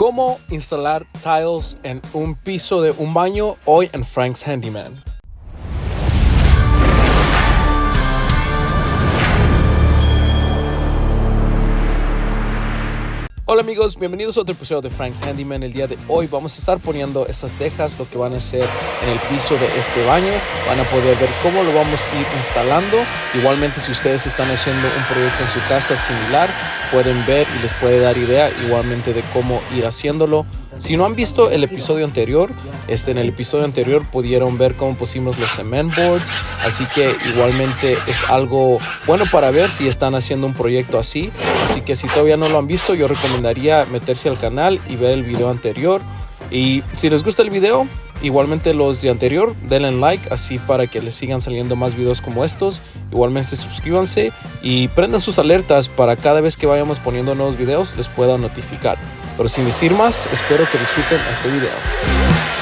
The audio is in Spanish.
Cómo instalar tiles en un piso de un baño hoy en Frank's Handyman. Hola amigos, bienvenidos a otro episodio de Frank's Handyman. El día de hoy vamos a estar poniendo estas tejas, lo que van a ser en el piso de este baño. Van a poder ver cómo lo vamos a ir instalando. Igualmente, si ustedes están haciendo un proyecto en su casa similar, pueden ver y les puede dar idea igualmente de cómo ir haciéndolo. Si no han visto el episodio anterior, en el episodio anterior pudieron ver cómo pusimos los cement boards, así que igualmente es algo bueno para ver si están haciendo un proyecto así. Así que si todavía no lo han visto, yo recomendaría meterse al canal y ver el video anterior. Y si les gusta el video, igualmente los de anterior, denle like así para que les sigan saliendo más videos como estos. Igualmente suscríbanse y prendan sus alertas para cada vez que vayamos poniendo nuevos videos les pueda notificar. Pero sin decir más, espero que disfruten este video.